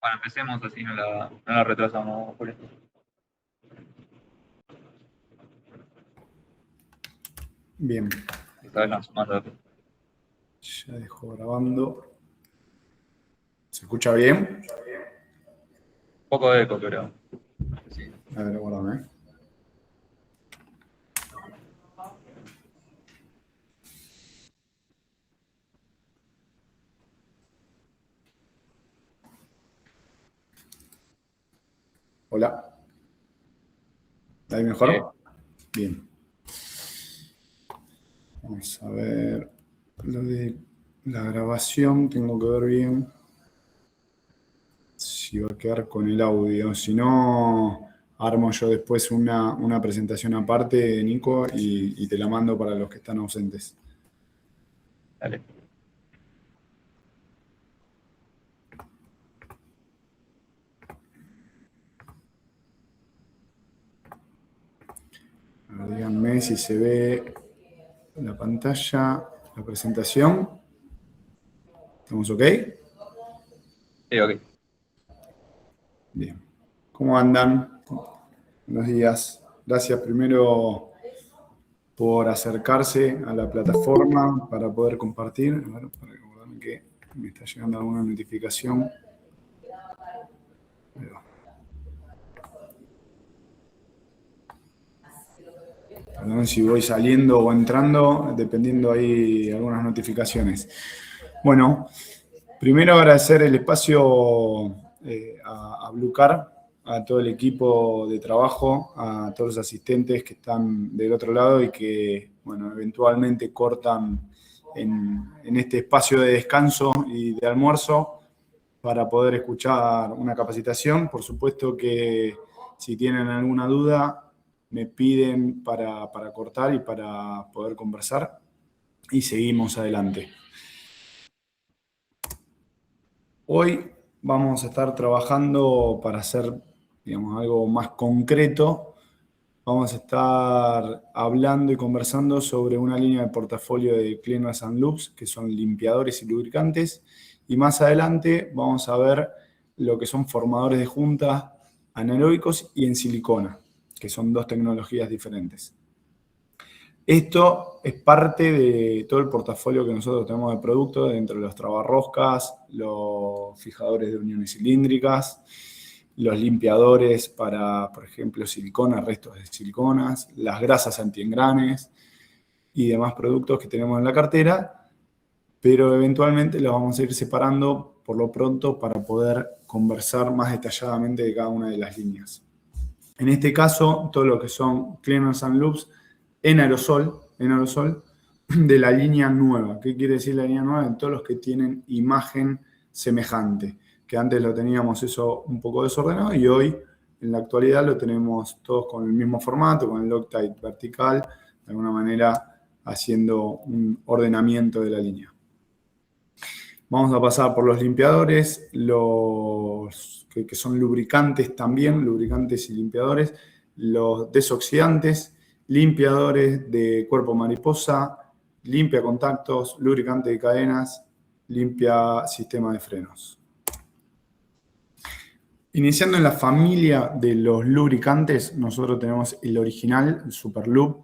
Bueno, empecemos así, no la retrasamos por esto. Bien, Esta vez más rápido. ya dejo grabando. ¿Se escucha bien? Un poco de eco, pero sí. A ver, guárdame. Hola. ¿Ahí mejor? Bien. Vamos a ver lo de la grabación. Tengo que ver bien si va a quedar con el audio. Si no, armo yo después una presentación aparte, Nico, y te la mando para los que están ausentes. Dale. A ver, díganme si se ve la pantalla, la presentación. ¿Estamos ok? Sí, ok. Bien. ¿Cómo andan? Buenos días. Gracias primero por acercarse a la plataforma para poder compartir. A ver, para recordarme que me está llegando alguna notificación. Ahí va. Perdón si voy saliendo o entrando, dependiendo ahí algunas notificaciones. Bueno, primero agradecer el espacio a Bluecar, a todo el equipo de trabajo, a todos los asistentes que están del otro lado y que, bueno, eventualmente cortan en este espacio de descanso y de almuerzo para poder escuchar una capacitación. Por supuesto que si tienen alguna duda, me piden para cortar y para poder conversar y seguimos adelante. Hoy vamos a estar trabajando para hacer, digamos, algo más concreto. Vamos a estar hablando y conversando sobre una línea de portafolio de Cleaners and Lubes, que son limpiadores y lubricantes. Y más adelante vamos a ver lo que son formadores de junta anaeróbicos y en silicona, que son dos tecnologías diferentes. Esto es parte de todo el portafolio que nosotros tenemos de productos, dentro de los trabarroscas, los fijadores de uniones cilíndricas, los limpiadores para, por ejemplo, silicona, restos de siliconas, las grasas antiengranes y demás productos que tenemos en la cartera, pero eventualmente los vamos a ir separando por lo pronto para poder conversar más detalladamente de cada una de las líneas. En este caso, todo lo que son Cleaners and Lubes en aerosol de la línea nueva. ¿Qué quiere decir la línea nueva? En todos los que tienen imagen semejante, que antes lo teníamos eso un poco desordenado y hoy, en la actualidad, lo tenemos todos con el mismo formato, con el Loctite vertical, de alguna manera haciendo un ordenamiento de la línea. Vamos a pasar por los limpiadores, los que son lubricantes también, lubricantes y limpiadores, los desoxidantes, limpiadores de cuerpo mariposa, limpia contactos, lubricante de cadenas, limpia sistema de frenos. Iniciando en la familia de los lubricantes, nosotros tenemos el original, el Superlube,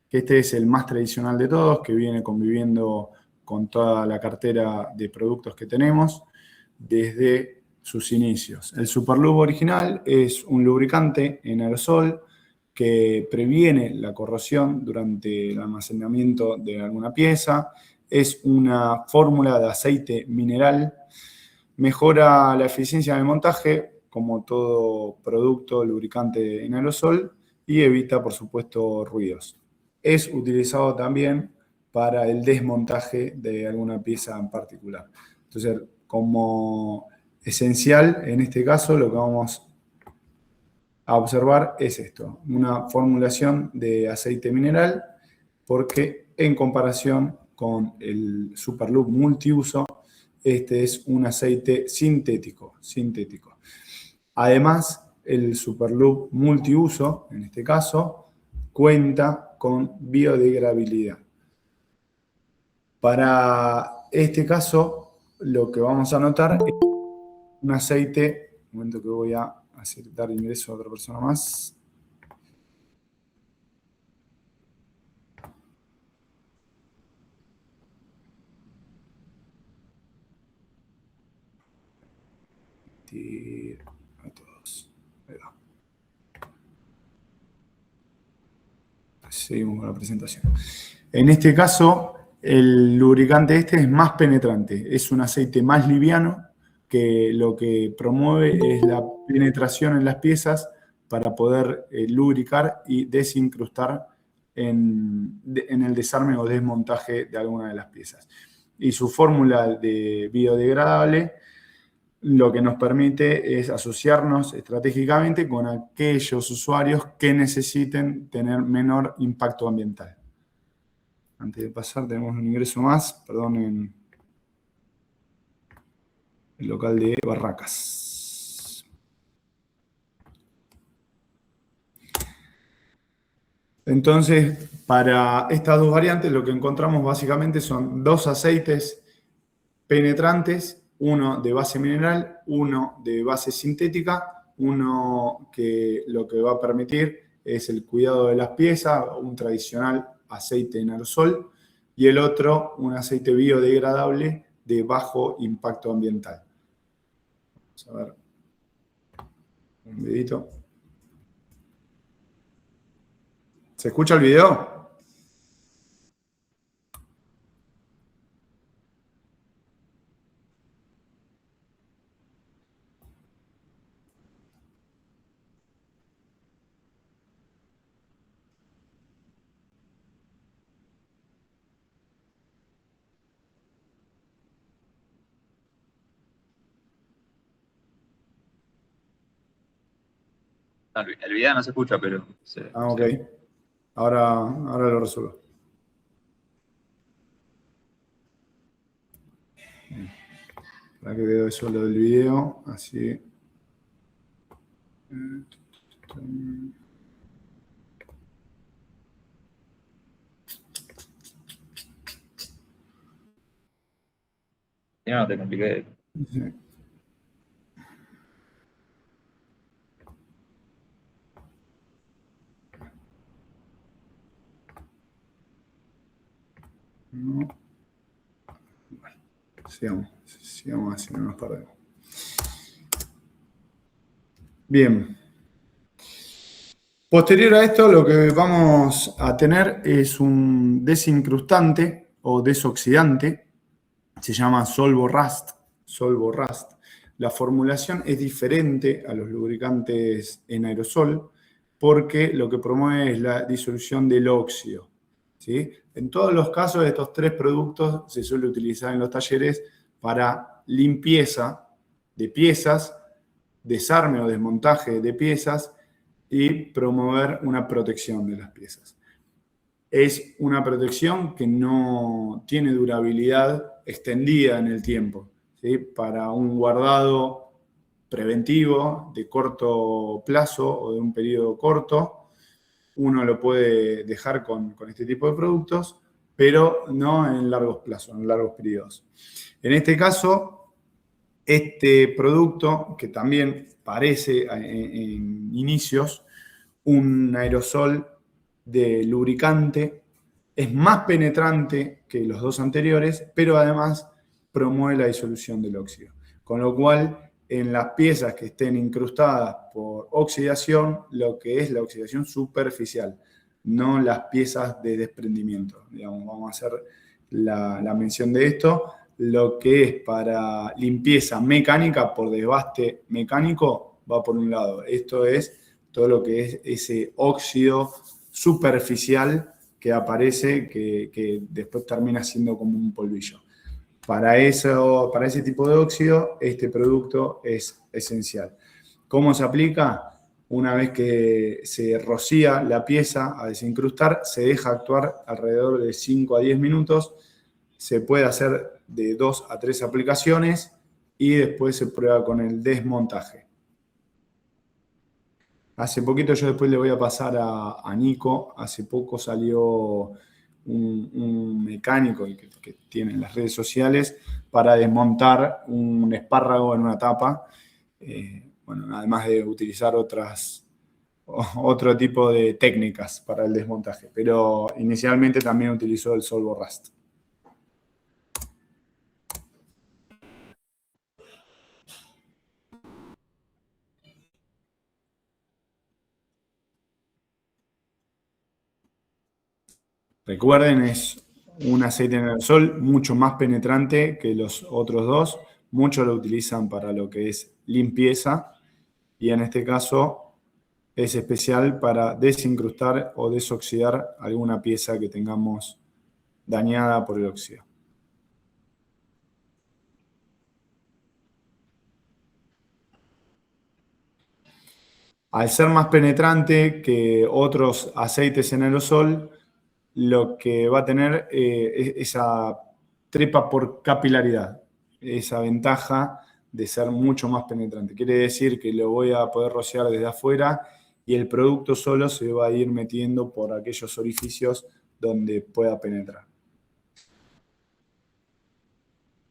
que este es el más tradicional de todos, que viene conviviendo con toda la cartera de productos que tenemos desde sus inicios. El Superlube original es un lubricante en aerosol que previene la corrosión durante el almacenamiento de alguna pieza. Es una fórmula de aceite mineral, mejora la eficiencia del montaje, como todo producto lubricante en aerosol, y evita, por supuesto, ruidos. Es utilizado también para el desmontaje de alguna pieza en particular. Entonces, como esencial, en este caso, lo que vamos a observar es esto, una formulación de aceite mineral, porque en comparación con el Superlube multiuso, este es un aceite sintético. Además, el Superlube multiuso, en este caso, cuenta con biodegradabilidad. Para este caso, lo que vamos a notar es un aceite, un momento que voy a dar ingreso a otra persona más. A todos. Ahí va. Seguimos con la presentación. En este caso, el lubricante este es más penetrante. Es un aceite más liviano que lo que promueve es la penetración en las piezas para poder lubricar y desincrustar en el desarme o desmontaje de alguna de las piezas. Y su fórmula de biodegradable lo que nos permite es asociarnos estratégicamente con aquellos usuarios que necesiten tener menor impacto ambiental. Antes de pasar, tenemos un ingreso más, perdón, en el local de Barracas. Entonces, para estas dos variantes, lo que encontramos básicamente son dos aceites penetrantes, uno de base mineral, uno de base sintética, uno que lo que va a permitir es el cuidado de las piezas, un tradicional aceite en aerosol, y el otro, un aceite biodegradable de bajo impacto ambiental. Vamos a ver. Un videito. ¿Se escucha el video? No, el video no se escucha, pero... Ok. Ahora lo resuelvo. Para que veo eso lo del video, así. Ya no te compliqué. Sí. No. Bueno, sigamos así, no nos perdemos. Bien. Posterior a esto, lo que vamos a tener es un desincrustante o desoxidante. Se llama Solvo Rust. La formulación es diferente a los lubricantes en aerosol porque lo que promueve es la disolución del óxido. ¿Sí? En todos los casos de estos tres productos se suele utilizar en los talleres para limpieza de piezas, desarme o desmontaje de piezas y promover una protección de las piezas. Es una protección que no tiene durabilidad extendida en el tiempo. ¿Sí? Para un guardado preventivo de corto plazo o de un periodo corto, uno lo puede dejar con este tipo de productos, pero no en largos plazos, en largos periodos. En este caso, este producto, que también parece en inicios un aerosol de lubricante, es más penetrante que los dos anteriores, pero además promueve la disolución del óxido. Con lo cual, en las piezas que estén incrustadas por oxidación, lo que es la oxidación superficial, no las piezas de desprendimiento. Digamos, vamos a hacer la mención de esto. Lo que es para limpieza mecánica por desbaste mecánico va por un lado. Esto es todo lo que es ese óxido superficial que aparece, que después termina siendo como un polvillo. Para ese tipo de óxido, este producto es esencial. ¿Cómo se aplica? Una vez que se rocía la pieza a desincrustar, se deja actuar alrededor de 5 a 10 minutos. Se puede hacer de 2 a 3 aplicaciones y después se prueba con el desmontaje. Hace poquito, yo después le voy a pasar a Nico, hace poco salió un mecánico que tiene en las redes sociales para desmontar un espárrago en una tapa. Bueno, además de utilizar otro tipo de técnicas para el desmontaje, pero inicialmente también utilizó el Solvo Rust. Recuerden, es un aceite en aerosol mucho más penetrante que los otros dos. Muchos lo utilizan para lo que es limpieza y en este caso es especial para desincrustar o desoxidar alguna pieza que tengamos dañada por el óxido. Al ser más penetrante que otros aceites en aerosol, lo que va a tener es esa trepa por capilaridad, esa ventaja de ser mucho más penetrante. Quiere decir que lo voy a poder rociar desde afuera y el producto solo se va a ir metiendo por aquellos orificios donde pueda penetrar.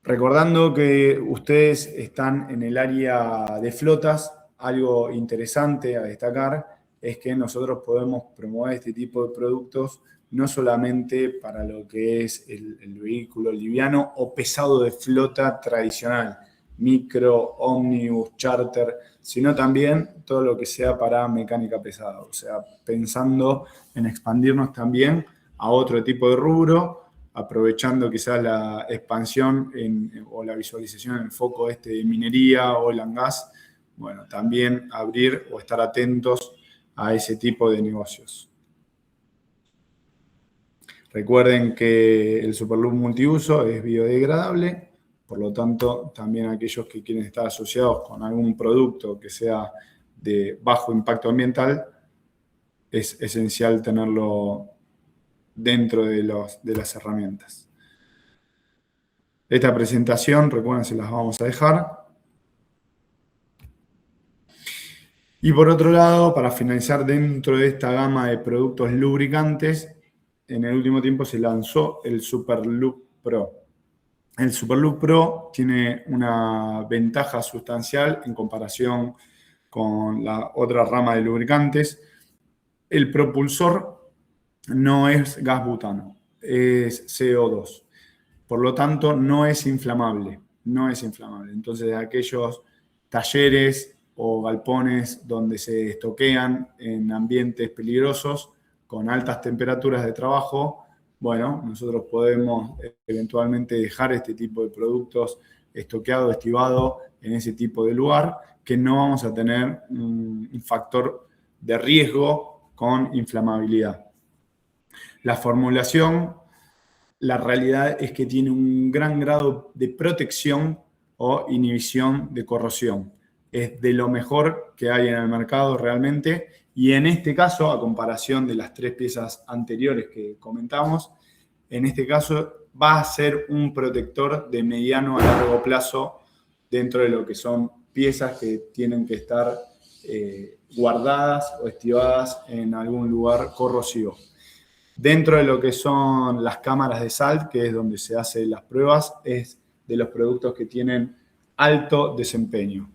Recordando que ustedes están en el área de flotas, algo interesante a destacar es que nosotros podemos promover este tipo de productos no solamente para lo que es el vehículo liviano o pesado de flota tradicional, micro, ómnibus, charter, sino también todo lo que sea para mecánica pesada. O sea, pensando en expandirnos también a otro tipo de rubro, aprovechando quizás la expansión o la visualización en el foco de minería, oil and gas, bueno, también abrir o estar atentos a ese tipo de negocios. Recuerden que el Superloop multiuso es biodegradable, por lo tanto, también aquellos que quieren estar asociados con algún producto que sea de bajo impacto ambiental, es esencial tenerlo dentro de las herramientas. Esta presentación, recuerden, se las vamos a dejar. Y por otro lado, para finalizar, dentro de esta gama de productos lubricantes, en el último tiempo se lanzó el Superloop Pro. El Superloop Pro tiene una ventaja sustancial en comparación con la otra rama de lubricantes. El propulsor no es gas butano, es CO2. Por lo tanto, no es inflamable. No es inflamable. Entonces, aquellos talleres o galpones donde se estoquean en ambientes peligrosos con altas temperaturas de trabajo, bueno, nosotros podemos eventualmente dejar este tipo de productos estoqueado, estivado en ese tipo de lugar, que no vamos a tener un factor de riesgo con inflamabilidad. La formulación, la realidad es que tiene un gran grado de protección o inhibición de corrosión. Es de lo mejor que hay en el mercado realmente, y en este caso, a comparación de las tres piezas anteriores que comentamos, en este caso va a ser un protector de mediano a largo plazo dentro de lo que son piezas que tienen que estar guardadas o estivadas en algún lugar corrosivo. Dentro de lo que son las cámaras de salt, que es donde se hacen las pruebas, es de los productos que tienen alto desempeño.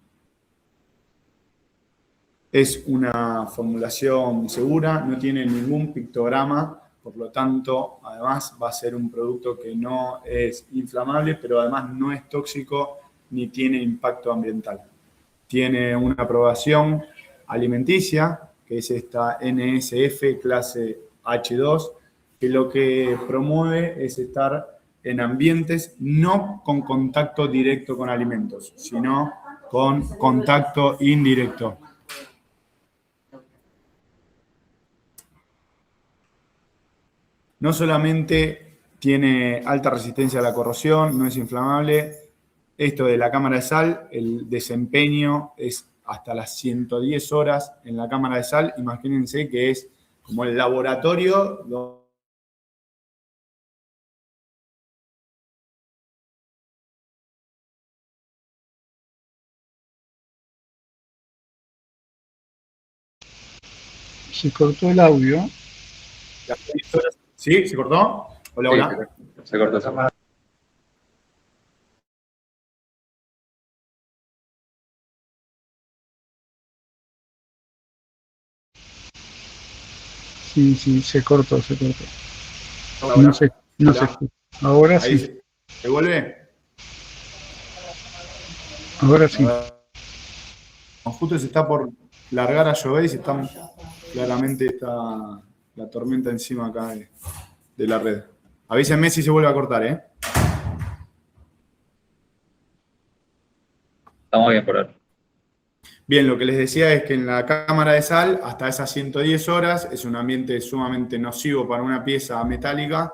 Es una formulación segura, no tiene ningún pictograma, por lo tanto, además va a ser un producto que no es inflamable, pero además no es tóxico ni tiene impacto ambiental. Tiene una aprobación alimenticia, que es esta NSF clase H2, que lo que promueve es estar en ambientes no con contacto directo con alimentos, sino con contacto indirecto. No solamente tiene alta resistencia a la corrosión, no es inflamable. Esto de la cámara de sal, el desempeño es hasta las 110 horas en la cámara de sal. Imagínense que es como el laboratorio donde se cortó el audio. las 110 horas ¿Sí? ¿Se cortó? Hola, Sí, hola. se cortó esa parte. Sí, sí, se cortó, se cortó. Hola, No hola. sé, no sé. Hola. Ahora Ahí sí, se vuelve. ahora A sí. ver. Justo se está por largar a llover y claramente está la tormenta encima acá de la red. Avísenme si se vuelve a cortar, ¿eh? Estamos bien por ahora. Bien, lo que les decía es que en la cámara de sal, hasta esas 110 horas, es un ambiente sumamente nocivo para una pieza metálica,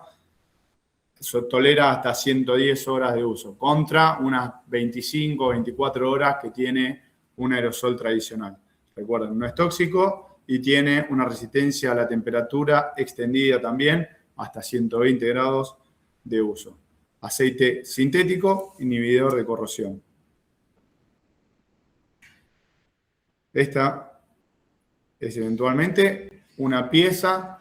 tolera hasta 110 horas de uso, contra unas 25 o 24 horas que tiene un aerosol tradicional. Recuerden, no es tóxico y tiene una resistencia a la temperatura extendida también hasta 120 grados de uso. Aceite sintético, inhibidor de corrosión. Esta es eventualmente una pieza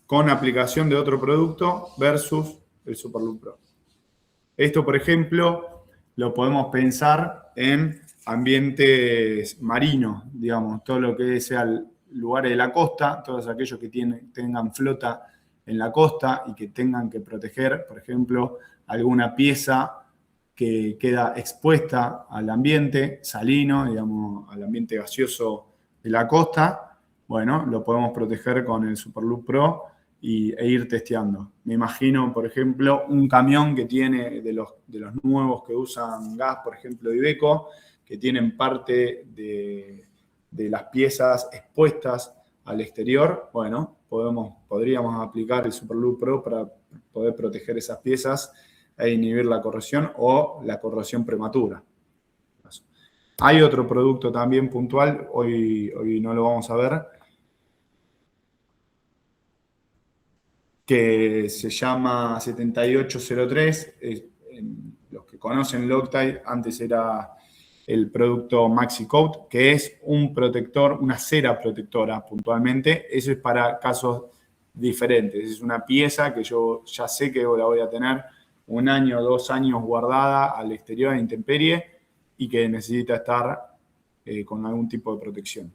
con aplicación de otro producto versus el Superloop Pro. Esto, por ejemplo, lo podemos pensar en ambientes marinos, digamos, todo lo que sea lugares de la costa, todos aquellos que tengan flota en la costa y que tengan que proteger, por ejemplo, alguna pieza que queda expuesta al ambiente salino, digamos, al ambiente gaseoso de la costa. Bueno, lo podemos proteger con el Superloop Pro e ir testeando. Me imagino, por ejemplo, un camión que tiene de los nuevos que usan gas, por ejemplo, Iveco, que tienen parte de las piezas expuestas al exterior. Bueno, podríamos aplicar el Superloop Pro para poder proteger esas piezas e inhibir la corrosión o la corrosión prematura. Hay otro producto también puntual, hoy no lo vamos a ver, que se llama 7803. Los que conocen Loctite, antes era el producto MaxiCoat, que es un protector, una cera protectora puntualmente. Eso es para casos diferentes. Es una pieza que yo ya sé que la voy a tener 1 año, 2 años guardada al exterior a intemperie y que necesita estar con algún tipo de protección.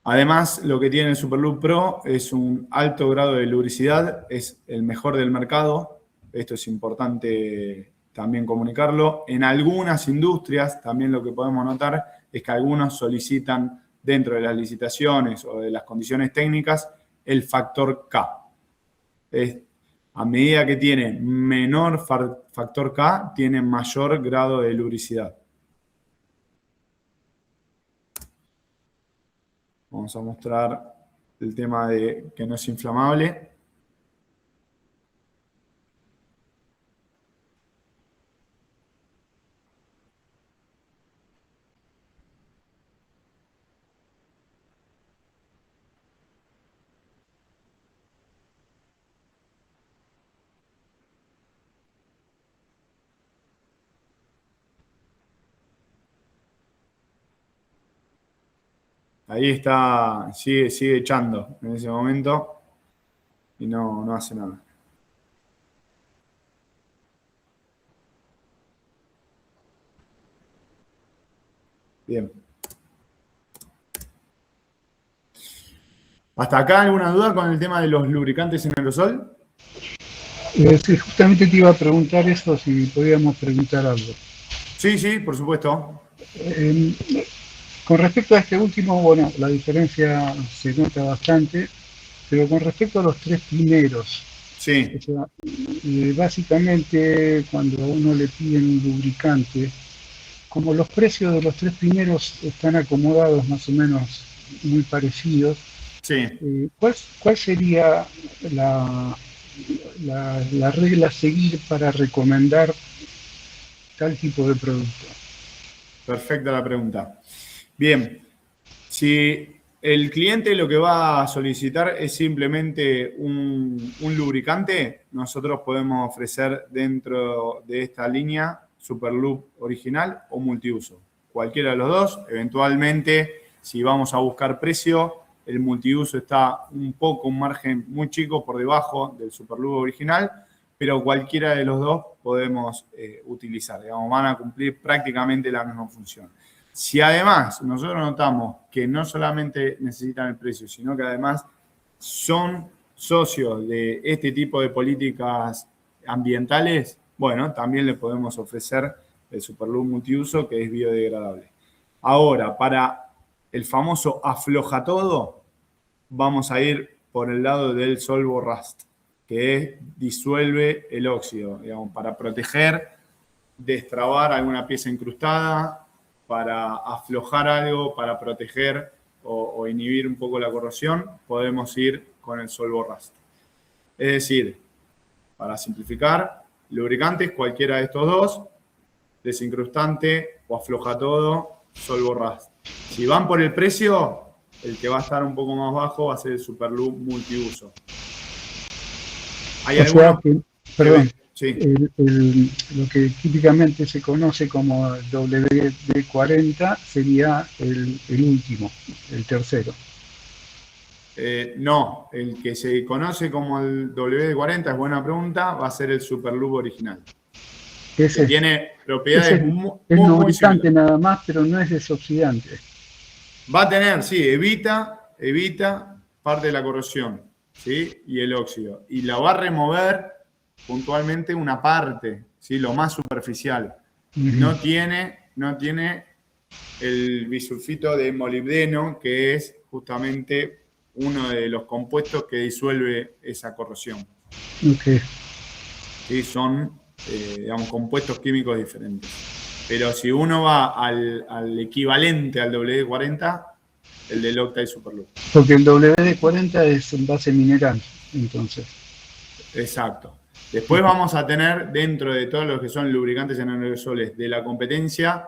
Además, lo que tiene el Superloop Pro es un alto grado de lubricidad, es el mejor del mercado. Esto es importante también comunicarlo. En algunas industrias, también lo que podemos notar es que algunos solicitan dentro de las licitaciones o de las condiciones técnicas el factor K. A medida que tiene menor factor K, tiene mayor grado de lubricidad. Vamos a mostrar el tema de que no es inflamable. Ahí está, sigue echando en ese momento y no hace nada. Bien. ¿Hasta acá alguna duda con el tema de los lubricantes en aerosol? Sí, justamente te iba a preguntar eso, si podíamos preguntar algo. Sí, por supuesto. Eh, con respecto a este último, bueno, la diferencia se nota bastante, pero con respecto a los tres primeros, o Sí, sea, básicamente cuando a uno le piden un lubricante, como los precios de los tres primeros están acomodados más o menos muy parecidos, sí. ¿cuál sería la, la regla a seguir para recomendar tal tipo de producto? Perfecta la pregunta. Bien, si el cliente lo que va a solicitar es simplemente un lubricante, nosotros podemos ofrecer dentro de esta línea Superloop original o multiuso. Cualquiera de los dos, eventualmente, si vamos a buscar precio, el multiuso está un margen muy chico por debajo del Superlube original, pero cualquiera de los dos podemos utilizar. Digamos, van a cumplir prácticamente la misma función. Si además nosotros notamos que no solamente necesitan el precio, sino que además son socios de este tipo de políticas ambientales, bueno, también le podemos ofrecer el Superlube multiuso, que es biodegradable. Ahora, para el famoso afloja todo, vamos a ir por el lado del Solvo Rust, que es disuelve el óxido, digamos, para proteger, destrabar alguna pieza incrustada, para aflojar algo, para proteger o inhibir un poco la corrosión, podemos ir con el Solvo Rust. Es decir, para simplificar, lubricantes, cualquiera de estos dos, desincrustante o afloja todo, Solvo Rust. Si van por el precio, el que va a estar un poco más bajo va a ser el Superlube multiuso. ¿Hay alguno? Perdón, sí. Lo que típicamente se conoce como WD-40 sería el último, el tercero. No, el que se conoce como el WD-40, es buena pregunta, va a ser el Superlube original. Que tiene propiedades muy lubricante nada más, pero no es desoxidante. Va a tener, sí, evita parte de la corrosión, ¿sí? Y el óxido. Y la va a remover puntualmente una parte, ¿sí? Lo más superficial. No tiene el bisulfito de molibdeno, que es justamente uno de los compuestos que disuelve esa corrosión. Okay. Sí, son, digamos, compuestos químicos diferentes. Pero si uno va al equivalente al WD-40, el del Octite Superlube. Porque el WD-40 es en base mineral, entonces. Exacto. Después vamos a tener, dentro de todos los que son lubricantes en aerosoles de la competencia,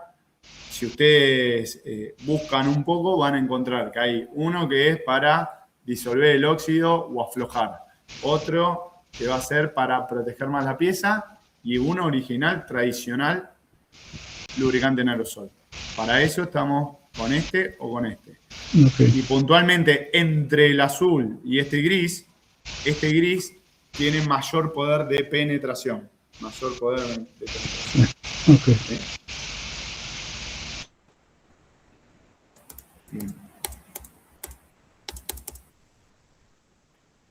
si ustedes buscan un poco, van a encontrar que hay uno que es para disolver el óxido o aflojar. Otro que va a ser para proteger más la pieza. Y uno original, tradicional, lubricante en aerosol. Para eso estamos con este o con este. Okay. Y puntualmente entre el azul y este gris tiene mayor poder de penetración. Mayor poder de penetración. Okay. ¿Sí? Bien.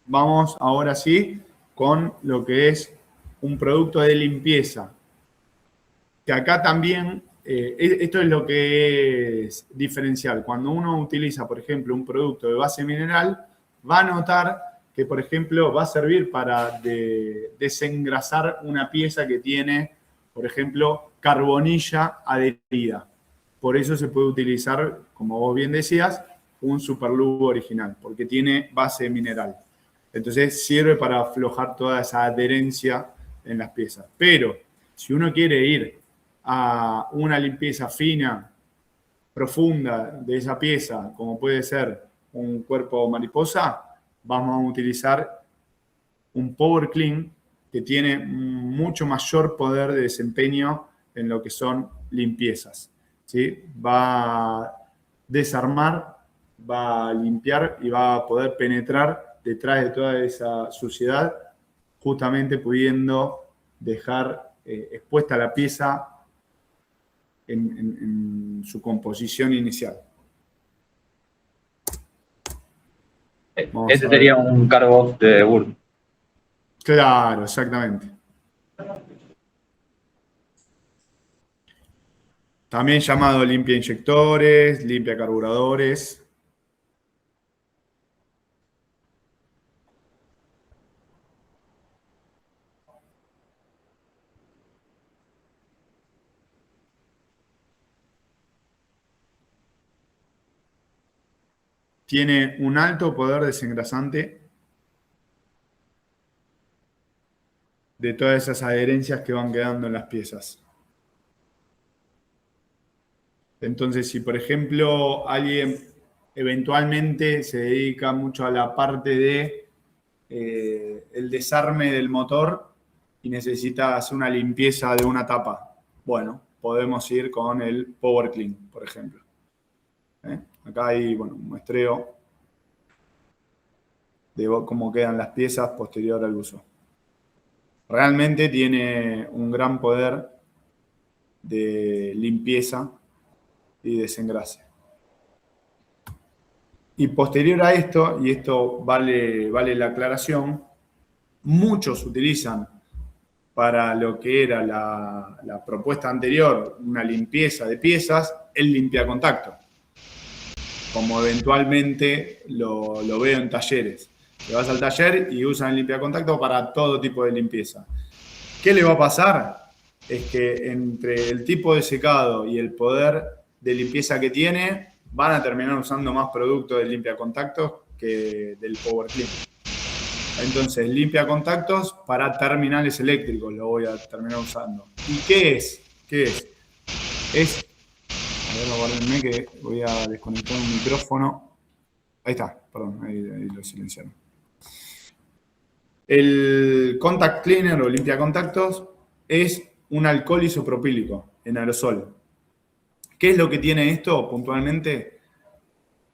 Vamos ahora sí con lo que es un producto de limpieza. Que acá también, esto es lo que es diferencial. Cuando uno utiliza, por ejemplo, un producto de base mineral, va a notar que, por ejemplo, va a servir para desengrasar una pieza que tiene, por ejemplo, carbonilla adherida. Por eso se puede utilizar, como vos bien decías, un Superlube original, porque tiene base mineral. Entonces sirve para aflojar toda esa adherencia en las piezas. Pero si uno quiere ir a una limpieza fina, profunda de esa pieza, como puede ser un cuerpo mariposa, vamos a utilizar un Power Clean que tiene mucho mayor poder de desempeño en lo que son limpiezas, ¿sí? Va a desarmar, va a limpiar y va a poder penetrar detrás de toda esa suciedad, justamente pudiendo dejar expuesta la pieza en su composición inicial. Ese sería un cargo de Word. Claro, exactamente. También llamado limpia inyectores, limpia carburadores. Tiene un alto poder desengrasante de todas esas adherencias que van quedando en las piezas. Entonces, si por ejemplo alguien eventualmente se dedica mucho a la parte de el desarme del motor y necesita hacer una limpieza de una tapa, bueno, podemos ir con el Power Clean, por ejemplo. Acá hay, bueno, un muestreo de cómo quedan las piezas posterior al uso. Realmente tiene un gran poder de limpieza y desengrase. Y posterior a esto, y esto vale la aclaración, muchos utilizan para lo que era la propuesta anterior, una limpieza de piezas, el limpiacontacto, como eventualmente lo veo en talleres. Te vas al taller y usan el limpiacontacto para todo tipo de limpieza. ¿Qué le va a pasar? Es que entre el tipo de secado y el poder de limpieza que tiene, van a terminar usando más productos de limpiacontactos que del Power Clean. Entonces, limpiacontactos para terminales eléctricos lo voy a terminar usando. ¿Y qué es? ¿Qué es? A ver, aguárdenme que voy a desconectar un micrófono. Ahí está, perdón, ahí lo silenciaron. El contact cleaner o limpiacontactos es un alcohol isopropílico en aerosol. ¿Qué es lo que tiene esto puntualmente?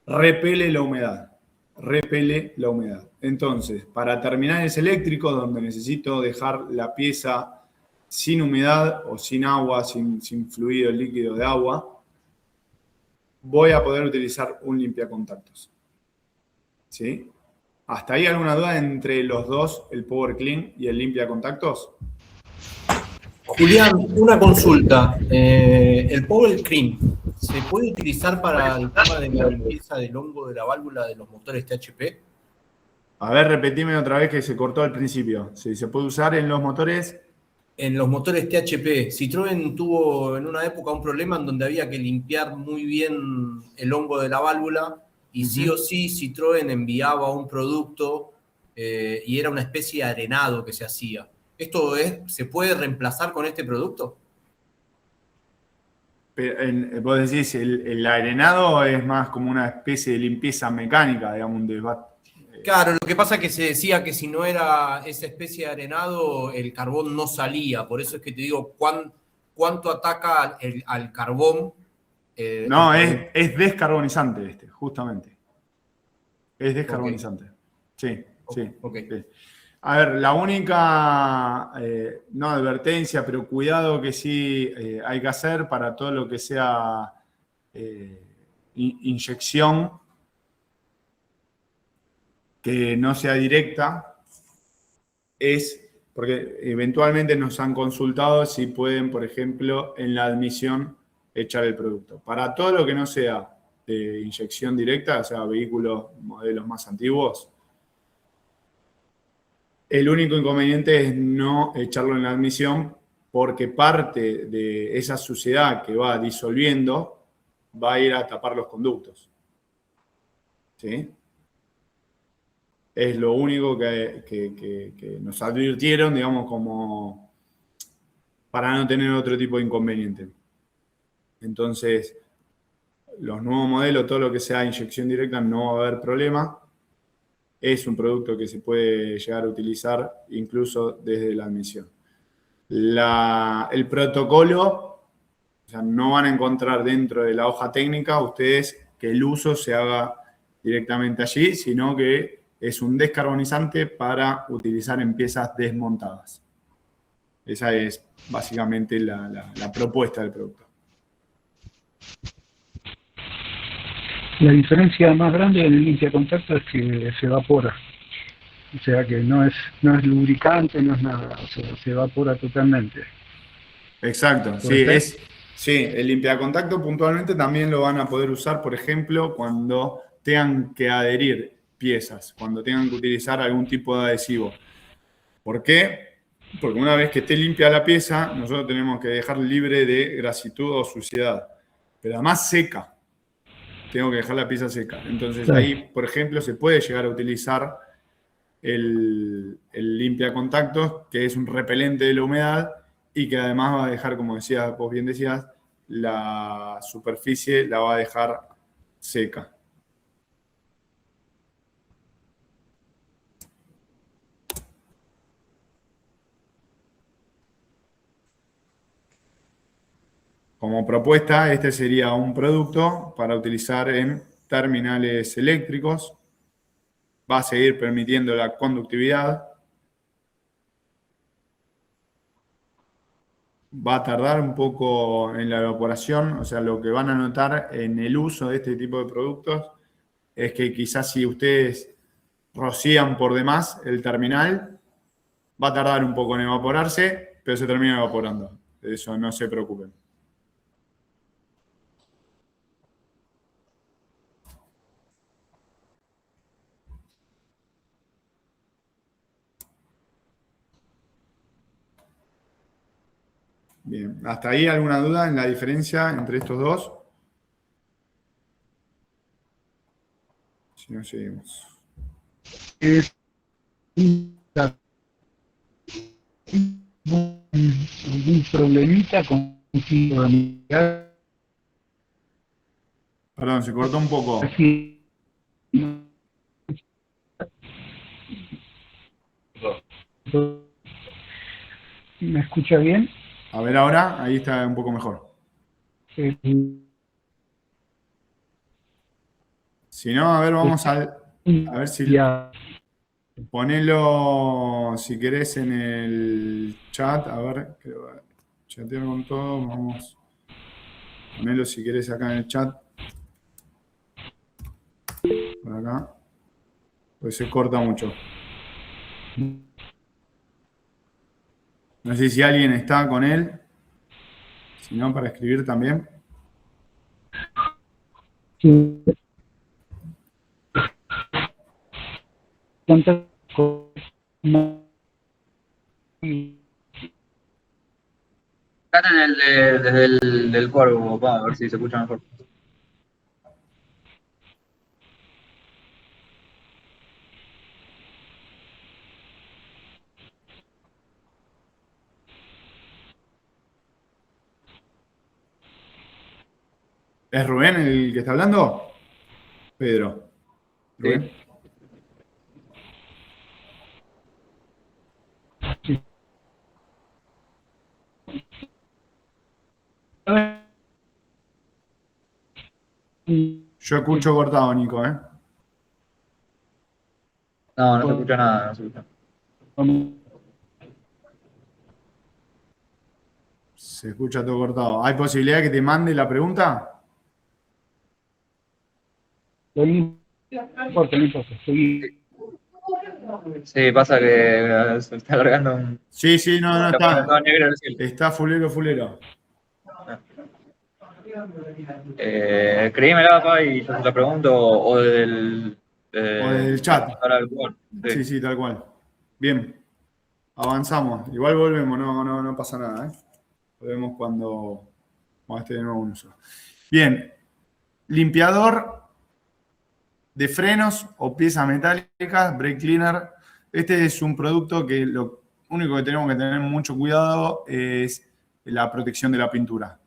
Repele la humedad. Repele la humedad. Entonces, para terminales eléctricos, donde necesito dejar la pieza sin humedad o sin agua, sin fluido líquido de agua, voy a poder utilizar un limpiacontactos. ¿Sí? ¿Hasta ahí alguna duda entre los dos, el Power Clean y el limpiacontactos? Julián, una consulta. ¿El Power Clean se puede utilizar para el tema de la limpieza del hongo de la válvula de los motores THP? A ver, repetime otra vez que se cortó al principio. Sí, se puede usar en los motores. En los motores THP, Citroën tuvo en una época un problema en donde había que limpiar muy bien el hongo de la válvula y sí o sí Citroën enviaba un producto y era una especie de arenado que se hacía. ¿Esto se puede reemplazar con este producto? Vos decís, el arenado es más como una especie de limpieza mecánica, digamos, un desbate. Claro, lo que pasa es que se decía que si no era esa especie de arenado, el carbón no salía. Por eso es que te digo, ¿cuánto ataca al carbón? No, es descarbonizante justamente. Es descarbonizante. Okay. Sí. Okay. Sí. A ver, la única, no advertencia, pero cuidado que sí hay que hacer para todo lo que sea inyección que no sea directa, es porque eventualmente nos han consultado si pueden, por ejemplo, en la admisión echar el producto. Para todo lo que no sea de inyección directa, o sea, vehículos, modelos más antiguos, el único inconveniente es no echarlo en la admisión porque parte de esa suciedad que va disolviendo va a ir a tapar los conductos. ¿Sí? Es lo único que nos advirtieron, digamos, como para no tener otro tipo de inconveniente. Entonces, los nuevos modelos, todo lo que sea inyección directa, no va a haber problema. Es un producto que se puede llegar a utilizar incluso desde la admisión. El protocolo, o sea, no van a encontrar dentro de la hoja técnica ustedes que el uso se haga directamente allí, sino que es un descarbonizante para utilizar en piezas desmontadas. Esa es básicamente la propuesta del producto. La diferencia más grande en el limpiacontacto es que se evapora. O sea que no es lubricante, no es nada, o sea, se evapora totalmente. Exacto, sí, el limpiacontacto puntualmente también lo van a poder usar, por ejemplo, cuando tengan que adherir piezas, cuando tengan que utilizar algún tipo de adhesivo. ¿Por qué? Porque una vez que esté limpia la pieza, nosotros tenemos que dejar libre de grasitud o suciedad, pero además seca. Tengo que dejar la pieza seca. Entonces ahí, por ejemplo, se puede llegar a utilizar el limpiacontactos, que es un repelente de la humedad y que además va a dejar, como decías, vos bien decías, la superficie la va a dejar seca. Como propuesta, este sería un producto para utilizar en terminales eléctricos. va a seguir permitiendo la conductividad. Va a tardar un poco en la evaporación, o sea, lo que van a notar en el uso de este tipo de productos es que quizás si ustedes rocían por demás el terminal, va a tardar un poco en evaporarse, pero se termina evaporando. De eso no se preocupen. Bien, ¿hasta ahí alguna duda en la diferencia entre estos dos? Si no, seguimos. Es algún problemita con Perdón, se cortó un poco. así. ¿Me escucha bien? A ver ahora, ahí está un poco mejor. Si no, a ver, vamos a ver si... Ya. Ponelo, si querés, en el chat. A ver, chateo con todo. Vamos. Ponelo si querés acá en el chat. Por acá. Pues se corta mucho. No sé si alguien está con él. Si no, para escribir también. Sí. Acá en desde el del cuervo, va, a ver si se escucha mejor. ¿Es Rubén el que está hablando? Pedro. ¿Rubén? Yo escucho cortado, Nico, ¿eh? No, no se escucha nada, no se escucha. Se escucha todo cortado. ¿Hay posibilidad de que te mande la pregunta? No importa, no importa. Sí, pasa que se está cargando un... Sí, sí, no, está. Todo negro el cielo. Está fulero, fulero. Escribímela, papá, y yo te la pregunto, o del... O desde el chat. Ahora el Word. Sí, sí, tal cual. Bien. Avanzamos. Igual volvemos, no pasa nada, ¿eh? Volvemos cuando esté de nuevo en uso. Bien. Limpiador de frenos o piezas metálicas, brake cleaner. Este es un producto que lo único que tenemos que tener mucho cuidado es la protección de la pintura.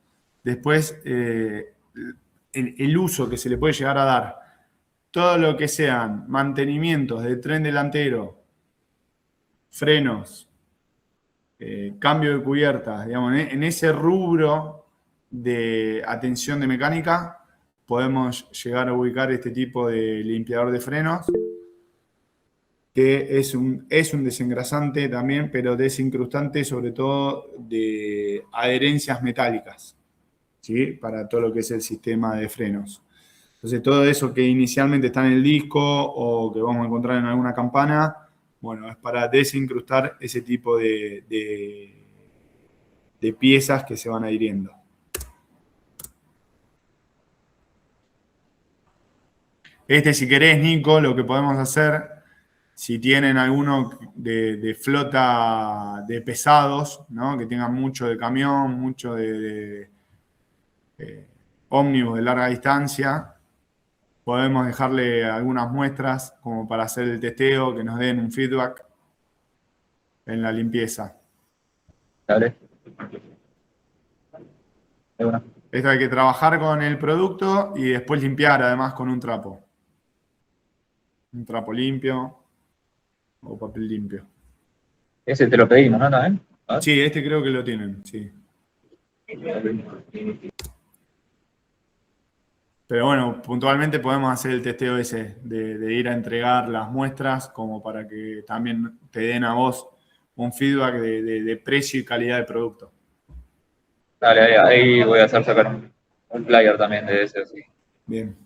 Después, el uso que se le puede llegar a dar. Todo lo que sean mantenimientos de tren delantero, frenos, cambio de cubiertas, digamos, en ese rubro de atención de mecánica, podemos llegar a ubicar este tipo de limpiador de frenos, que es un desengrasante también, pero desincrustante sobre todo de adherencias metálicas, ¿sí? Para todo lo que es el sistema de frenos. Entonces, todo eso que inicialmente está en el disco o que vamos a encontrar en alguna campana, bueno, es para desincrustar ese tipo de piezas que se van adhiriendo. Si querés, Nico, lo que podemos hacer, si tienen alguno de flota de pesados, ¿no? Que tengan mucho de camión, mucho de ómnibus de larga distancia, podemos dejarle algunas muestras como para hacer el testeo, que nos den un feedback en la limpieza. Dale. Esto hay que trabajar con el producto y después limpiar además con un trapo. Un trapo limpio o papel limpio. Ese te lo pedimos, ¿no? ¿También? Sí, este creo que lo tienen, sí. Pero bueno, puntualmente podemos hacer el testeo ese de ir a entregar las muestras como para que también te den a vos un feedback de precio y calidad del producto. Dale, ahí voy a hacer sacar un player también de ese, sí. Bien.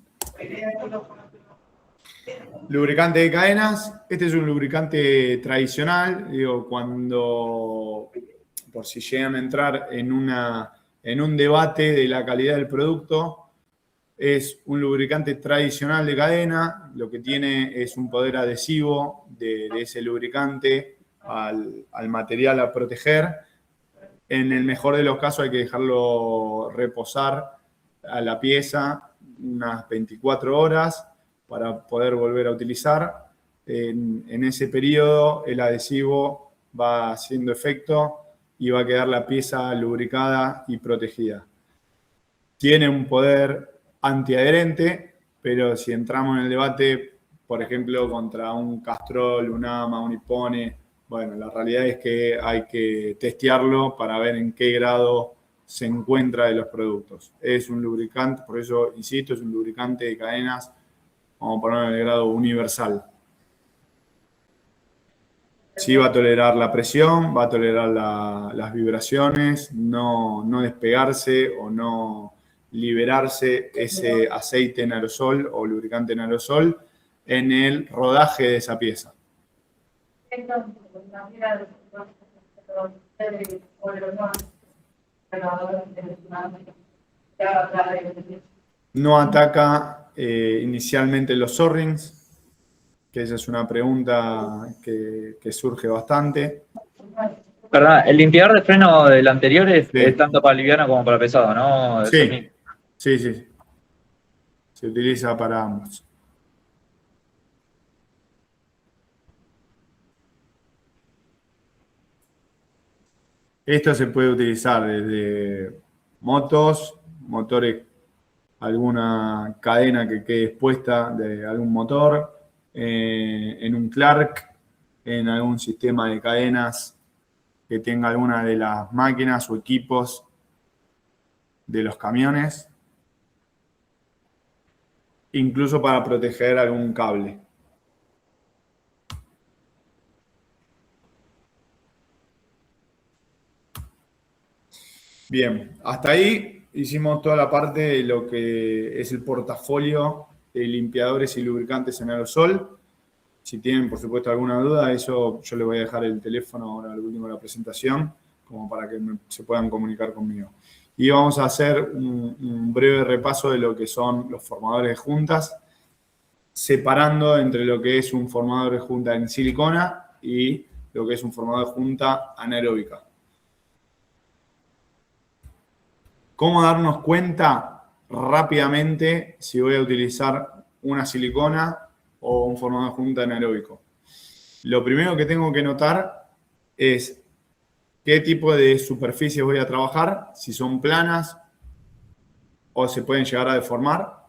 Lubricante de cadenas. Este es un lubricante tradicional. Digo, cuando, por si llegan a entrar en un debate de la calidad del producto, es un lubricante tradicional de cadena. Lo que tiene es un poder adhesivo de ese lubricante al material a proteger. En el mejor de los casos hay que dejarlo reposar a la pieza unas 24 horas para poder volver a utilizar. En ese periodo el adhesivo va haciendo efecto y va a quedar la pieza lubricada y protegida. Tiene un poder antiadherente, pero si entramos en el debate, por ejemplo, contra un Castrol, un AMA, un Ippone, bueno, la realidad es que hay que testearlo para ver en qué grado se encuentra de los productos. Es un lubricante, por eso insisto, es un lubricante de cadenas, vamos a ponerlo en el grado universal. Sí va a tolerar la presión, va a tolerar las vibraciones, no despegarse o no liberarse ese aceite en aerosol o lubricante en aerosol en el rodaje de esa pieza. No ataca inicialmente los O-rings, que esa es una pregunta que surge bastante. Perdón, el limpiador de freno del anterior es Sí. tanto para liviano como para pesado, ¿no? Sí. Se utiliza para ambos. Esto se puede utilizar desde motos, motores, alguna cadena que quede expuesta de algún motor, en un Clark, en algún sistema de cadenas que tenga alguna de las máquinas o equipos de los camiones, incluso para proteger algún cable. Bien, hasta ahí hicimos toda la parte de lo que es el portafolio de limpiadores y lubricantes en aerosol. Si tienen, por supuesto, alguna duda, eso yo les voy a dejar el teléfono ahora al último de la presentación, como para que se puedan comunicar conmigo. Y vamos a hacer un breve repaso de lo que son los formadores de juntas, separando entre lo que es un formador de junta en silicona y lo que es un formador de junta anaeróbica. ¿Cómo darnos cuenta rápidamente si voy a utilizar una silicona o un formador de junta anaeróbico? Lo primero que tengo que notar es qué tipo de superficies voy a trabajar, si son planas o se pueden llegar a deformar.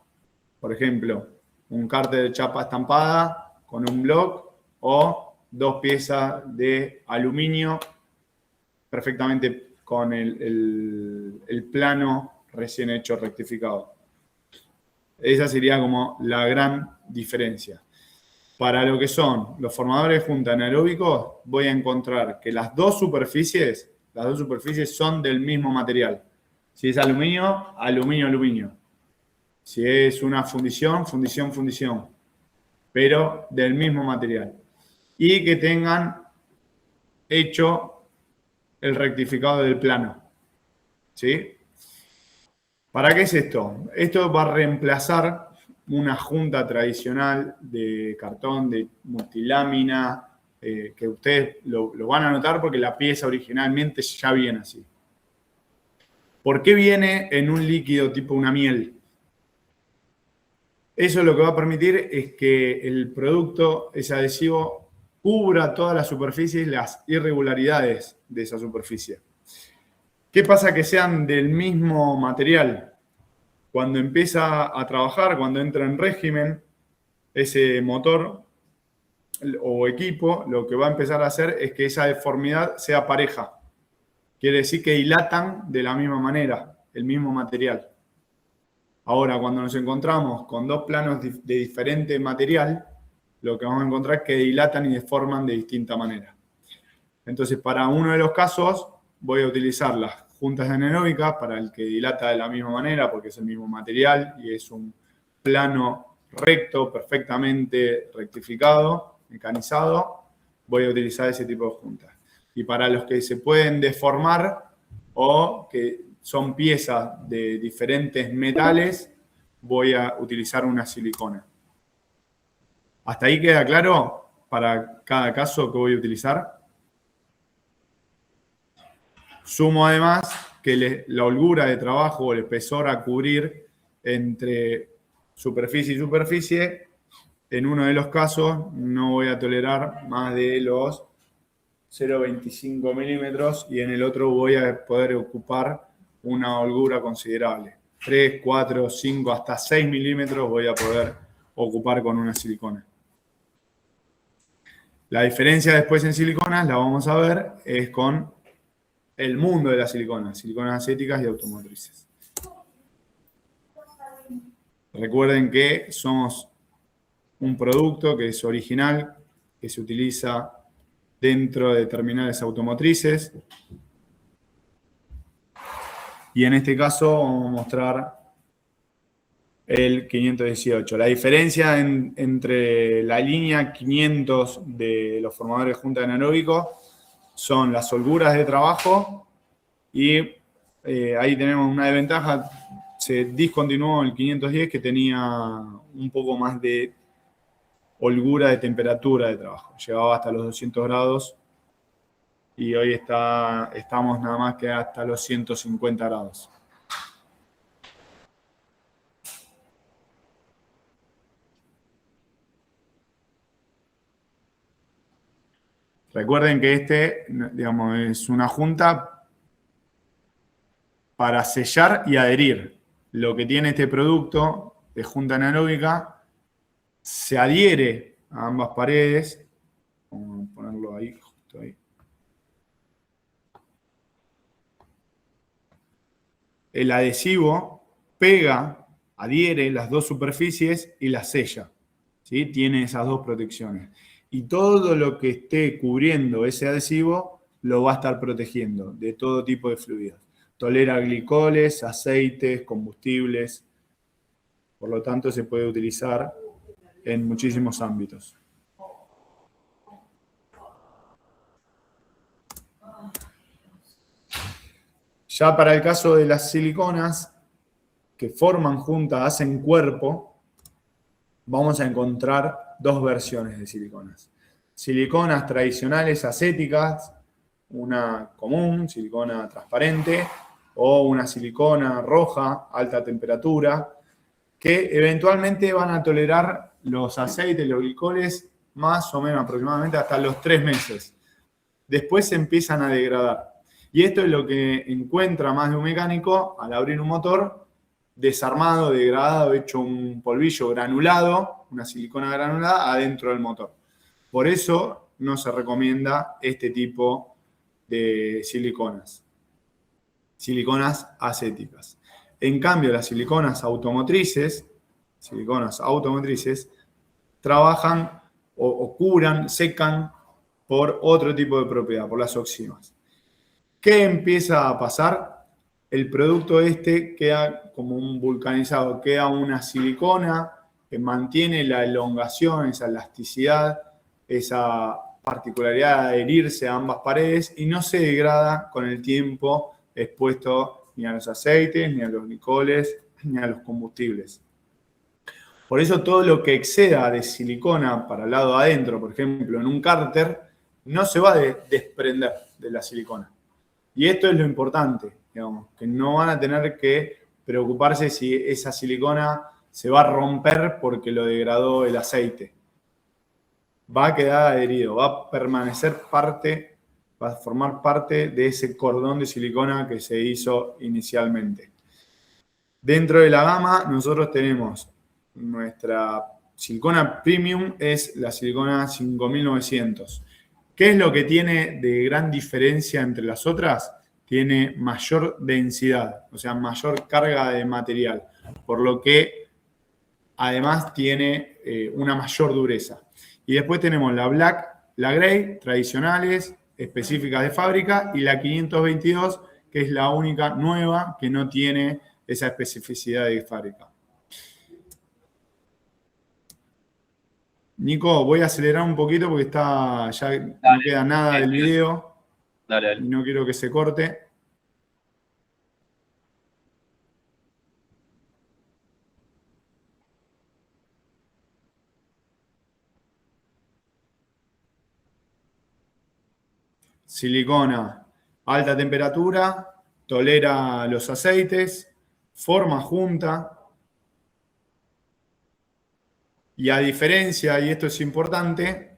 Por ejemplo, un cárter de chapa estampada con un block o dos piezas de aluminio perfectamente con el plano recién hecho rectificado. Esa sería como la gran diferencia. Para lo que son los formadores de junta anaeróbicos, voy a encontrar que las dos superficies son del mismo material. Si es aluminio, aluminio, aluminio. Si es una fundición, fundición, fundición. Pero del mismo material. Y que tengan hecho el rectificado del plano. ¿Sí? ¿Para qué es esto? Esto va a reemplazar una junta tradicional de cartón, de multilámina, que ustedes lo van a notar porque la pieza originalmente ya viene así. ¿Por qué viene en un líquido tipo una miel? Eso lo que va a permitir es que el producto, ese adhesivo, cubra toda la superficie y las irregularidades de esa superficie. ¿Qué pasa que sean del mismo material? Cuando empieza a trabajar, cuando entra en régimen, ese motor o equipo, lo que va a empezar a hacer es que esa deformidad sea pareja. Quiere decir que dilatan de la misma manera, el mismo material. Ahora, cuando nos encontramos con dos planos de diferente material, lo que vamos a encontrar es que dilatan y deforman de distinta manera. Entonces, para uno de los casos, voy a utilizar las juntas anaeróbicas para el que dilata de la misma manera, porque es el mismo material y es un plano recto, perfectamente rectificado, mecanizado, voy a utilizar ese tipo de juntas. Y para los que se pueden deformar o que son piezas de diferentes metales, voy a utilizar una silicona. ¿Hasta ahí queda claro para cada caso que voy a utilizar? Sumo además que la holgura de trabajo o el espesor a cubrir entre superficie y superficie, en uno de los casos no voy a tolerar más de los 0,25 milímetros y en el otro voy a poder ocupar una holgura considerable. 3, 4, 5, hasta 6 milímetros voy a poder ocupar con una silicona. La diferencia después en siliconas, la vamos a ver, es con el mundo de las siliconas, siliconas acéticas y automotrices. Recuerden que somos un producto que es original, que se utiliza dentro de terminales automotrices. Y en este caso vamos a mostrar el 518. La diferencia entre la línea 500 de los formadores de junta anaeróbicos son las holguras de trabajo y ahí tenemos una desventaja. Se discontinuó el 510 que tenía un poco más de holgura de temperatura de trabajo. Llegaba hasta los 200 grados y hoy estamos nada más que hasta los 150 grados. Recuerden que digamos, es una junta para sellar y adherir. Lo que tiene este producto de junta anaeróbica se adhiere a ambas paredes. Vamos a ponerlo ahí, justo ahí. El adhesivo pega, adhiere las dos superficies y las sella. ¿Sí? Tiene esas dos protecciones. Y todo lo que esté cubriendo ese adhesivo lo va a estar protegiendo de todo tipo de fluidos. Tolera glicoles, aceites, combustibles. Por lo tanto, se puede utilizar en muchísimos ámbitos. Ya para el caso de las siliconas que forman junta, hacen cuerpo, vamos a encontrar dos versiones de siliconas. Siliconas tradicionales acéticas, una común, silicona transparente, o una silicona roja, alta temperatura, que eventualmente van a tolerar los aceites, los glicoles, más o menos aproximadamente hasta los 3 meses. Después se empiezan a degradar. Y esto es lo que encuentra más de un mecánico al abrir un motor desarmado, degradado, hecho un polvillo granulado, una silicona granulada adentro del motor. Por eso no se recomienda este tipo de siliconas. Siliconas acéticas. En cambio, las siliconas automotrices trabajan o curan, secan por otro tipo de propiedad, por las oximas. ¿Qué empieza a pasar? El producto queda como un vulcanizado, queda una silicona que mantiene la elongación, esa elasticidad, esa particularidad de adherirse a ambas paredes y no se degrada con el tiempo expuesto ni a los aceites, ni a los glicoles, ni a los combustibles. Por eso todo lo que exceda de silicona para el lado adentro, por ejemplo, en un cárter, no se va a desprender de la silicona. Y esto es lo importante, digamos, que no van a tener que preocuparse si esa silicona se va a romper porque lo degradó el aceite. Va a quedar adherido, va a permanecer parte, va a formar parte de ese cordón de silicona que se hizo inicialmente. Dentro de la gama nosotros tenemos nuestra silicona premium, es la silicona 5900. ¿Qué es lo que tiene de gran diferencia entre las otras? Tiene mayor densidad, o sea, mayor carga de material. por lo que además tiene una mayor dureza. Y después tenemos la Black, la Grey, tradicionales, específicas de fábrica, y la 522, que es la única nueva que no tiene esa especificidad de fábrica. Nico, voy a acelerar un poquito porque ya no queda nada del video. Dale. Y no quiero que se corte. Silicona, alta temperatura, tolera los aceites, forma junta. Y a diferencia, y esto es importante,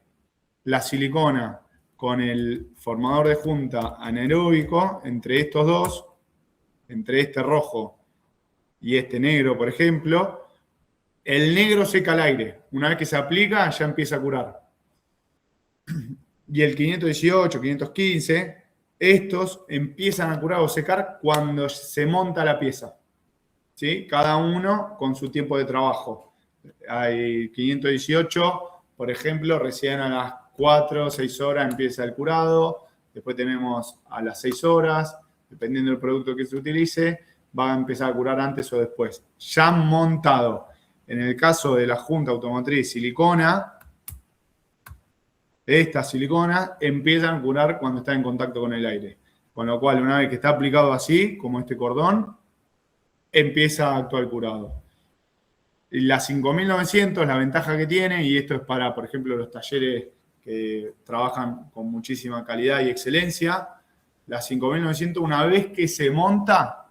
la silicona con el formador de junta anaeróbico, entre estos dos, entre este rojo y este negro, por ejemplo, el negro seca al aire. Una vez que se aplica, ya empieza a curar. Y el 518, 515, estos empiezan a curar o secar cuando se monta la pieza. ¿Sí? Cada uno con su tiempo de trabajo. Hay 518, por ejemplo, recién a las 4 o 6 horas empieza el curado. Después tenemos a las 6 horas, dependiendo del producto que se utilice, va a empezar a curar antes o después. Ya montado. En el caso de la junta automotriz silicona, estas siliconas empiezan a curar cuando está en contacto con el aire. Con lo cual, una vez que está aplicado así, como este cordón, empieza a actuar el curado. La 5900, la ventaja que tiene, y esto es para, por ejemplo, los talleres que trabajan con muchísima calidad y excelencia, la 5900, una vez que se monta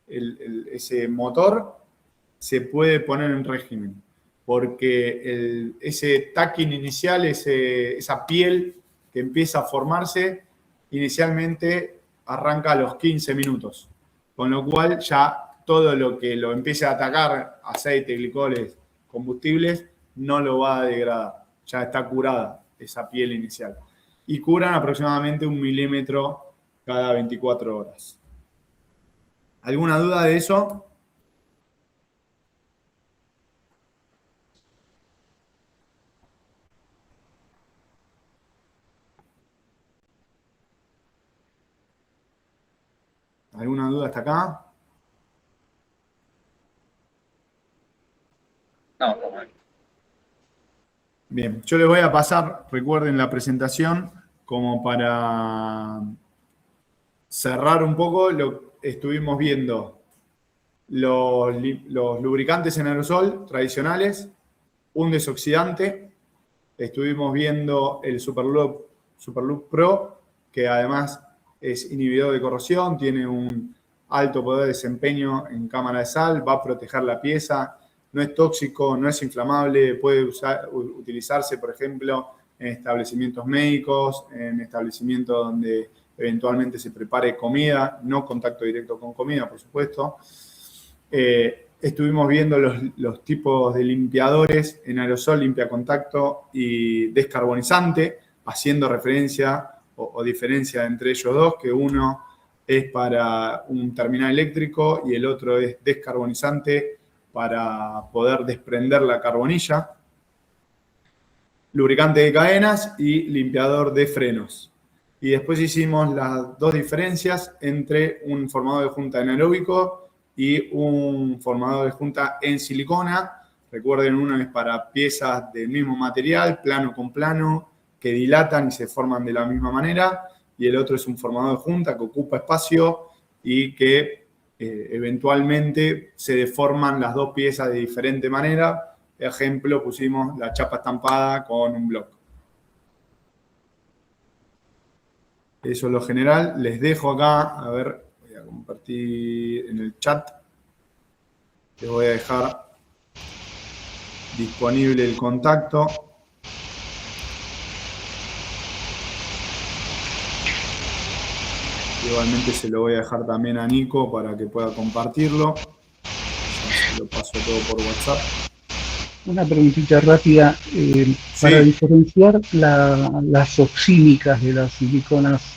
ese motor, se puede poner en régimen. Porque ese tacking inicial, esa piel que empieza a formarse, inicialmente arranca a los 15 minutos. Con lo cual ya todo lo que lo empiece a atacar, aceite, glicoles, combustibles, no lo va a degradar. Ya está curada esa piel inicial. Y curan aproximadamente 1 milímetro cada 24 horas. ¿Alguna duda de eso? ¿Alguna duda hasta acá? No, como Bien, yo les voy a pasar, recuerden la presentación, como para cerrar un poco, estuvimos viendo los lubricantes en aerosol tradicionales, un desoxidante, estuvimos viendo el Superloop Pro, que además es inhibidor de corrosión, tiene un alto poder de desempeño en cámara de sal, va a proteger la pieza, no es tóxico, no es inflamable, puede utilizarse, por ejemplo, en establecimientos médicos, en establecimientos donde eventualmente se prepare comida, no contacto directo con comida, por supuesto. Estuvimos viendo los tipos de limpiadores en aerosol, limpia contacto y descarbonizante, haciendo referencia o diferencia entre ellos dos, que uno es para un terminal eléctrico y el otro es descarbonizante para poder desprender la carbonilla, lubricante de cadenas y limpiador de frenos. Y después hicimos las dos diferencias entre un formador de junta anaeróbico y un formador de junta en silicona. Recuerden, uno es para piezas del mismo material, plano con plano, que dilatan y se forman de la misma manera, y el otro es un formador de junta que ocupa espacio y que eventualmente se deforman las dos piezas de diferente manera. Ejemplo, pusimos la chapa estampada con un block. Eso es lo general. Les dejo acá, a ver, voy a compartir en el chat. Les voy a dejar disponible el contacto. Igualmente se lo voy a dejar también a Nico para que pueda compartirlo. Ya se lo paso todo por WhatsApp. Una preguntita rápida. Para diferenciar las oxímicas de las siliconas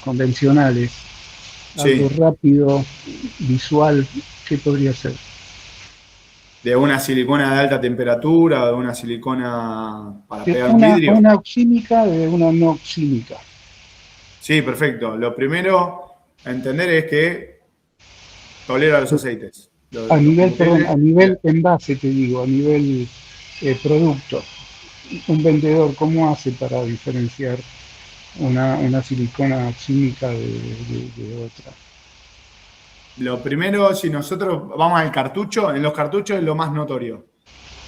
convencionales, Sí. algo rápido, visual, ¿qué podría ser? ¿De una silicona de alta temperatura o de una silicona para pegar un Una, vidrio? una oxímica de una no oxímica. Sí, perfecto. Lo primero a entender es que tolera los aceites. A nivel, Los perdón, a combustibles, nivel envase, te digo, a nivel producto. Un vendedor, ¿cómo hace para diferenciar una silicona oxímica de otra? Lo primero, si nosotros vamos al cartucho, en los cartuchos es lo más notorio.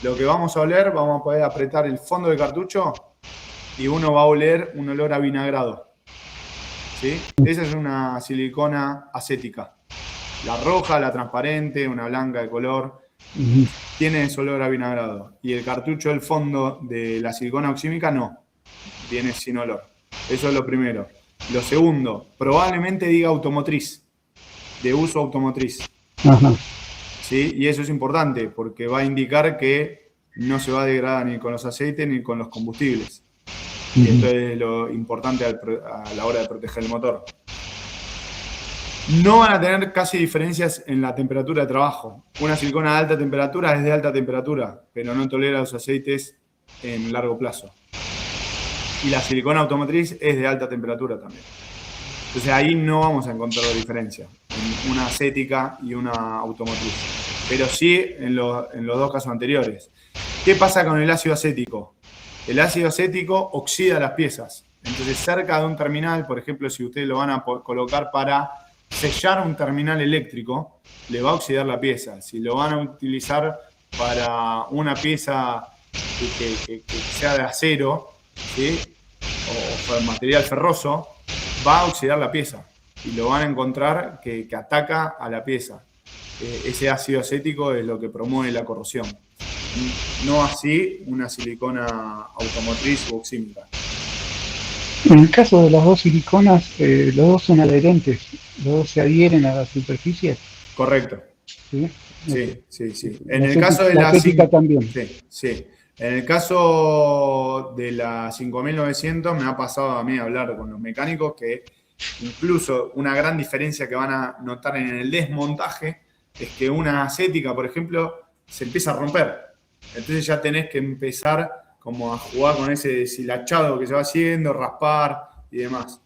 Lo que vamos a oler, vamos a poder apretar el fondo del cartucho y uno va a oler un olor a vinagrado. ¿Sí? Esa es una silicona acética. La roja, la transparente, una blanca de color, tiene ese olor a vinagrado. Y el cartucho del fondo de la silicona oxímica no, viene sin olor. Eso es lo primero. Lo segundo, probablemente diga automotriz, de uso automotriz. Ajá. ¿Sí? Y eso es importante porque va a indicar que no se va a degradar ni con los aceites ni con los combustibles. Y esto es lo importante a la hora de proteger el motor. No van a tener casi diferencias en la temperatura de trabajo. Una silicona de alta temperatura es de alta temperatura, pero no tolera los aceites en largo plazo. Y la silicona automotriz es de alta temperatura también. Entonces ahí no vamos a encontrar diferencia en una acética y una automotriz. Pero sí en los dos casos anteriores. ¿Qué pasa con el ácido acético? El ácido acético oxida las piezas. Entonces cerca de un terminal, por ejemplo, si ustedes lo van a colocar para sellar un terminal eléctrico, le va a oxidar la pieza. Si lo van a utilizar para una pieza que sea de acero, ¿sí? O material ferroso, va a oxidar la pieza. Y lo van a encontrar que ataca a la pieza. Ese ácido acético es lo que promueve la corrosión. No así una silicona automotriz o oxímica. En el caso de las dos siliconas, los dos son adherentes, los dos se adhieren a la superficie. Correcto. Sí, sí. En el caso de la acética también. Sí. En el caso de la 5900 me ha pasado a mí hablar con los mecánicos que incluso una gran diferencia que van a notar en el desmontaje es que una acética, por ejemplo, se empieza a romper. Entonces ya tenés que empezar como a jugar con ese deshilachado que se va haciendo, raspar y demás.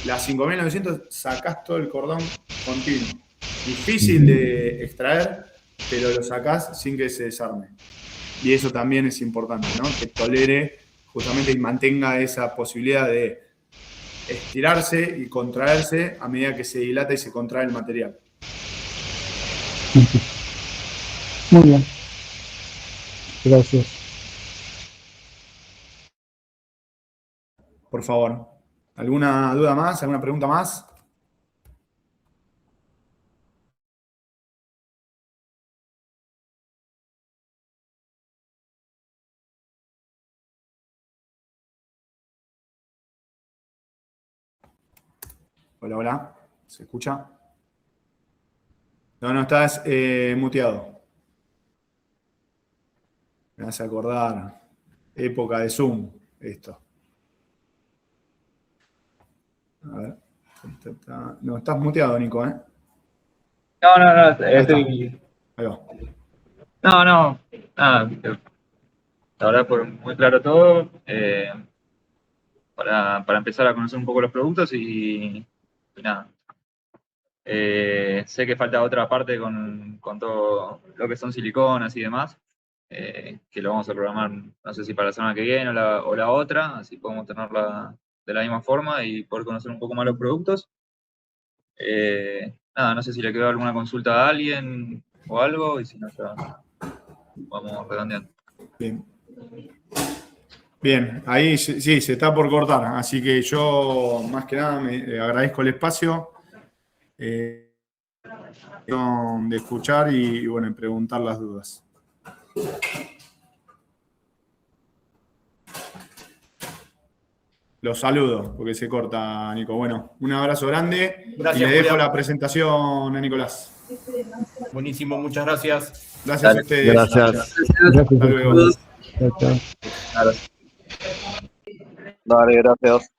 La 5900 sacás todo el cordón continuo. Difícil de extraer, pero lo sacás sin que se desarme. Y eso también es importante, ¿no? Que tolere justamente y mantenga esa posibilidad de estirarse y contraerse a medida que se dilata y se contrae el material. Muy bien. Gracias. Por favor. ¿Alguna duda más? ¿Alguna pregunta más? Hola, hola. ¿Se escucha? No, estás muteado. Me hace acordar época de Zoom, esto. A ver. No, estás muteado, Nico, ¿eh? No, estoy... Ahí va. No, nada. La verdad, por muy claro todo. Para empezar a conocer un poco los productos y nada. Sé que falta otra parte con todo lo que son siliconas y demás, que lo vamos a programar, no sé si para la semana que viene o la otra, así podemos tenerla de la misma forma y poder conocer un poco más los productos. Nada, no sé si le quedó alguna consulta a alguien o algo, y si no, ya vamos redondeando. Bien, ahí sí, se está por cortar, así que yo más que nada me agradezco el espacio de escuchar y bueno, preguntar las dudas. Los saludo, porque se corta, Nico. Bueno, un abrazo grande. Gracias, y le dejo Julián. la presentación a Nicolás. Buenísimo, muchas gracias. Gracias a ustedes. Gracias. Hasta luego. Chao, chao. Dale, gracias.